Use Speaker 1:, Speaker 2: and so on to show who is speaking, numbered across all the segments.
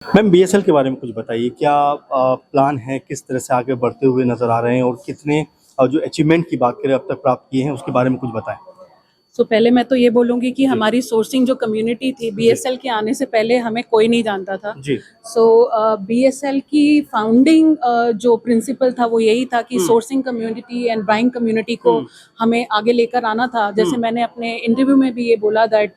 Speaker 1: Ma'am BSL के बारे में कुछ बताइए, क्या प्लान है, किस तरह से आगे बढ़ते हुए नज़र आ रहे हैं और कितने जो अचीवमेंट की बात करें अब तक प्राप्त किए हैं उसके बारे में कुछ बताएं।
Speaker 2: पहले मैं तो ये बोलूँगी कि
Speaker 1: जी।
Speaker 2: हमारी सोर्सिंग जो कम्युनिटी थी बीएसएल के आने से पहले हमें कोई नहीं जानता था।
Speaker 1: जी।
Speaker 2: बीएसएल की फाउंडिंग जो प्रिंसिपल था वो यही था कि sourcing community and buying community को हमें आगे लेकर आना था। जैसे मैंने अपने इंटरव्यू में भी ये बोला दैट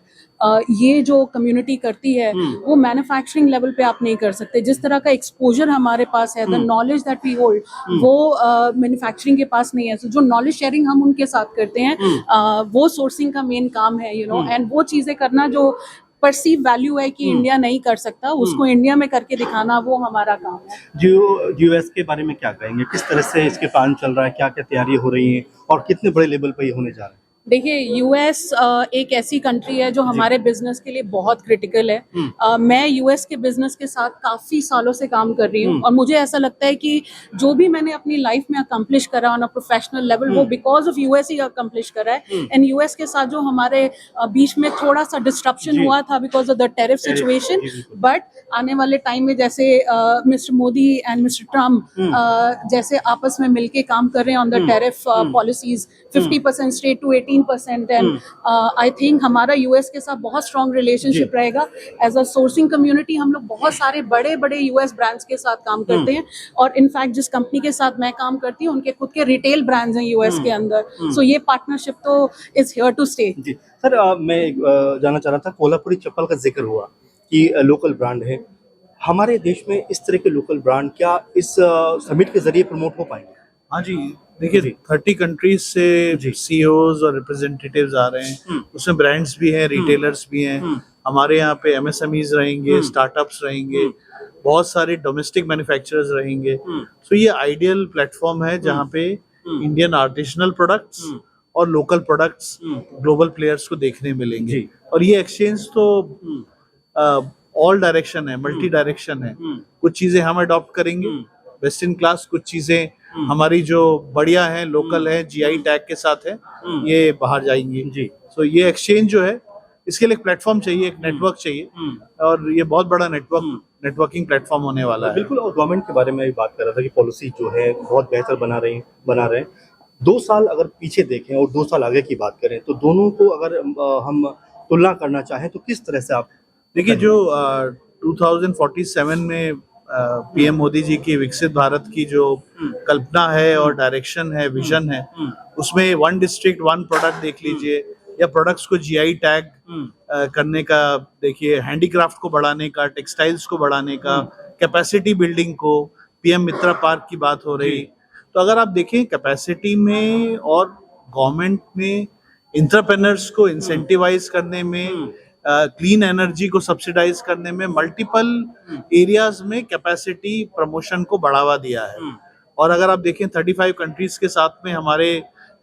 Speaker 2: ये जो कम्युनिटी करती है वो मैन्युफैक्चरिंग लेवल पे आप नहीं कर सकते। जिस तरह का एक्सपोजर हमारे पास है, the knowledge that we hold, वो मैन्युफैक्चरिंग के पास नहीं है। जो नॉलेज शेयरिंग हम उनके साथ करते हैं वो सोर्सिंग का मेन काम है, एंड वो चीजें करना जो परसीव वैल्यू है कि इंडिया नहीं कर सकता, उसको इंडिया में करके दिखाना, वो हमारा काम है।
Speaker 1: यूएस के बारे में क्या कहेंगे, किस तरह से इसके प्लान चल रहा है, क्या क्या तैयारी हो रही है और कितने बड़े लेवल पर ये होने जा रहा है?
Speaker 2: देखिए, यूएस एक ऐसी कंट्री है जो हमारे बिजनेस के लिए बहुत क्रिटिकल है। मैं यूएस के बिजनेस के साथ काफी सालों से काम कर रही हूँ और मुझे ऐसा लगता है कि जो भी मैंने अपनी लाइफ में अकम्प्लिश करा ऑन अ प्रोफेशनल लेवल वो because of US he accomplish करा है। एंड यूएस के साथ जो हमारे बीच में थोड़ा सा डिस्ट्रप्शन हुआ था because of the tariff situation, but आने वाले टाइम में जैसे mister Modi and mister Trump जैसे आपस में मिलके काम कर रहे हैं on the tariff policies, 50% straight to 18%, and I think हमारा यूएस के साथ बहुत स्ट्रॉन्ग रिलेशनशिप रहेगा। एज अ सोर्सिंग कम्युनिटी हम लोग बहुत सारे बड़े बड़े यूएस ब्रांड्स के साथ काम करते हैं और इनफैक्ट जिस कंपनी के साथ मैं काम करती हूँ उनके खुद के रिटेल ब्रांड्स हैं यूएस के अंदर। सो ये पार्टनरशिप तो इज हियर टू स्टे।
Speaker 1: जी सर, मैं जानना चाह रहा था, कोल्हापुरी चप्पल का जिक्र हुआ कि लोकल ब्रांड है हमारे देश में, इस तरह के लोकल ब्रांड क्या इस समिट के जरिए प्रमोट हो पाएंगे?
Speaker 3: हाँ जी, देखिए 30 कंट्रीज से सीईओज और रिप्रेजेंटेटिव्स आ रहे हैं, उसमें ब्रांड्स भी हैं, रिटेलर्स भी हैं, हमारे यहाँ पे एमएसएमईज रहेंगे, स्टार्टअप्स रहेंगे, बहुत सारे डोमेस्टिक मैन्युफैक्चरर्स रहेंगे। सो ये आइडियल प्लेटफॉर्म है जहाँ पे इंडियन आर्टिसनल प्रोडक्ट्स और लोकल प्रोडक्ट्स ग्लोबल प्लेयर्स को देखने मिलेंगे। और ये एक्सचेंज तो ऑल डायरेक्शन है, मल्टी डायरेक्शन है। कुछ चीजें हम अडॉप्ट करेंगे बेस्ट इन क्लास, कुछ चीजें हमारी जो बढ़िया है, लोकल है, जीआई टैग के साथ है, ये बाहर जाएंगी जी। सो ये एक्सचेंज जो है, इसके लिए एक प्लेटफॉर्म चाहिए, एक नेटवर्क चाहिए, और ये बहुत बड़ा नेटवर्किंग प्लेटफॉर्म होने वाला है।
Speaker 1: बिल्कुल। और गवर्नमेंट के बारे में भी बात कर रहा था कि पॉलिसी जो है बहुत बेहतर बना रहे हैं। 2 साल अगर पीछे देखें और 2 साल आगे की बात करें तो दोनों को अगर हम तुलना करना चाहें तो किस तरह से आप
Speaker 3: देखिए, जो 2047 में पीएम मोदी जी की विकसित भारत की जो कल्पना है और डायरेक्शन है, विजन है, उसमें 1 डिस्ट्रिक्ट 1 प्रोडक्ट देख लीजिए, या प्रोडक्ट्स को जीआई टैग करने का देखिए, हैंडीक्राफ्ट को बढ़ाने का, टेक्सटाइल्स को बढ़ाने का, कैपेसिटी बिल्डिंग को, पीएम मित्रा पार्क की बात हो रही। तो अगर आप देखें कैपेसिटी में और गवर्नमेंट में एंटरप्रेन्योर्स को इंसेंटिवाइज करने में, क्लीन एनर्जी को सब्सिडाइज करने में, मल्टीपल एरियाज में कैपेसिटी प्रमोशन को बढ़ावा दिया है। और अगर आप देखें 35 कंट्रीज के साथ में हमारे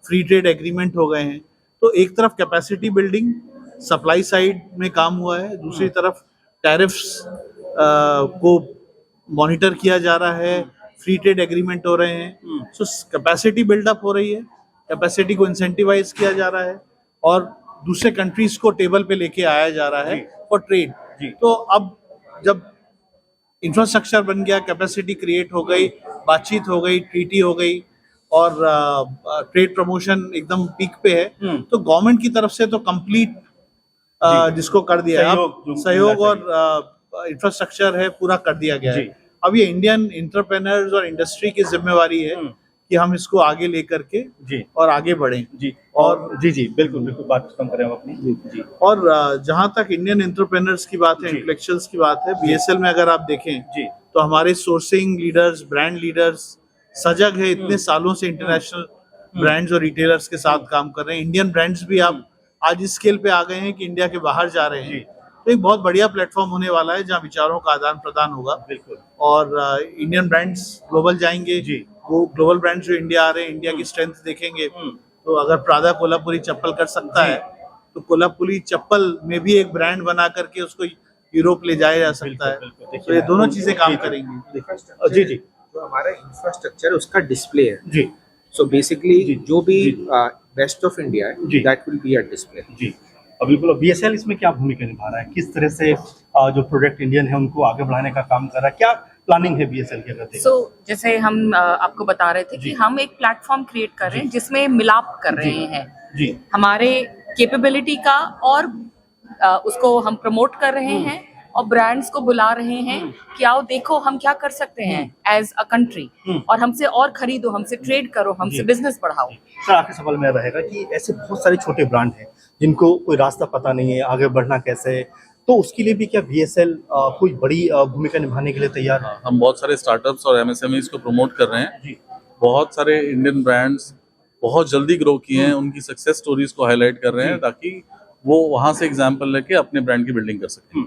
Speaker 3: फ्री ट्रेड एग्रीमेंट हो गए हैं, तो एक तरफ कैपेसिटी बिल्डिंग सप्लाई साइड में काम हुआ है, दूसरी तरफ टैरिफ्स को मॉनिटर किया जा रहा है, फ्री ट्रेड एग्रीमेंट हो रहे हैं। सो कैपेसिटी बिल्डअप हो रही है, कैपेसिटी को इंसेंटिवाइज किया जा रहा है और दूसरे कंट्रीज को टेबल पे लेके आया जा रहा है फॉर ट्रेड। तो अब जब इंफ्रास्ट्रक्चर बन गया, कैपेसिटी क्रिएट हो गई, बातचीत हो गई, ट्रीटी हो गई और ट्रेड प्रमोशन एकदम पीक पे है, तो गवर्नमेंट की तरफ से तो कंप्लीट जिसको कर दिया है, सहयोग और इंफ्रास्ट्रक्चर है पूरा कर दिया गया है। अब ये इंडियन एंटरप्रेन्योर्स और इंडस्ट्री की जिम्मेवारी है कि हम इसको आगे लेकर के और आगे बढ़ें जी। और
Speaker 1: जी बिल्कुल बात खत्म करें हम अपनी जी।
Speaker 3: और जहां तक इंडियन एंटरप्रेन्योर्स की बात है, इंटेलेक्चुअल्स की बात है, बीएसएल में अगर आप देखें तो हमारे सोर्सिंग लीडर्स, ब्रांड लीडर्स सजग है, इतने सालों से इंटरनेशनल ब्रांड्स और रिटेलर्स के साथ काम कर रहे हैं। इंडियन ब्रांड्स भी आप आज इस स्केल पे आ गए हैं कि इंडिया के बाहर जा रहे हैं। तो एक बहुत बढ़िया प्लेटफॉर्म होने वाला है जहाँ विचारों का आदान प्रदान होगा। बिल्कुल। और इंडियन ब्रांड्स ग्लोबल जाएंगे जी। वो ग्लोबल ब्रांड्स जो इंडिया आ रहे हैं, इंडिया की स्ट्रेंथ देखेंगे। तो अगर प्रादा कोल्हापुरी चप्पल कर सकता है तो कोल्हापुरी चप्पल में भी एक ब्रांड बना करके उसको यूरोप ले जाया जा सकता है। तो ये दोनों चीजें काम करेंगी
Speaker 1: जी।
Speaker 4: जो हमारा इंफ्रास्ट्रक्चर उसका डिस्प्ले है
Speaker 1: जी।
Speaker 4: सो बेसिकली जो भी वेस्ट ऑफ इंडिया है that will be a display जी।
Speaker 1: बिल्कुल। BSL इसमें क्या भूमिका निभा रहा है, किस तरह से जो प्रोडक्ट इंडियन है उनको आगे बढ़ाने का काम कर रहा है, क्या प्लानिंग है BSL के करते?
Speaker 5: जैसे हम आपको बता रहे थे कि हम एक प्लेटफॉर्म क्रिएट कर रहे हैं जिसमें मिलाप कर रहे हैं
Speaker 1: जी
Speaker 5: हमारे कैपेबिलिटी का, और उसको हम प्रमोट कर रहे हैं और ब्रांड्स को बुला रहे हैं कि आओ देखो हम क्या कर सकते हैं एज अ कंट्री, और हमसे और खरीदो, हमसे ट्रेड करो, हमसे बिजनेस बढ़ाओ।
Speaker 1: सर, आखिरी सवाल मेरा रहेगा कि ऐसे बहुत सारे छोटे ब्रांड हैं जिनको कोई रास्ता पता नहीं है, आगे बढ़ना कैसे है, तो उसके लिए भी क्या BSL कोई बड़ी भूमिका निभाने के लिए तैयार है?
Speaker 6: हम बहुत सारे स्टार्टअप्स और MSMEs को प्रमोट कर रहे हैं।
Speaker 1: जी
Speaker 6: बहुत सारे इंडियन ब्रांड्स बहुत जल्दी ग्रो किए हैं, उनकी सक्सेस स्टोरीज को हाईलाइट कर रहे हैं ताकि वो वहां से एग्जांपल लेके अपने ब्रांड की बिल्डिंग कर सकें।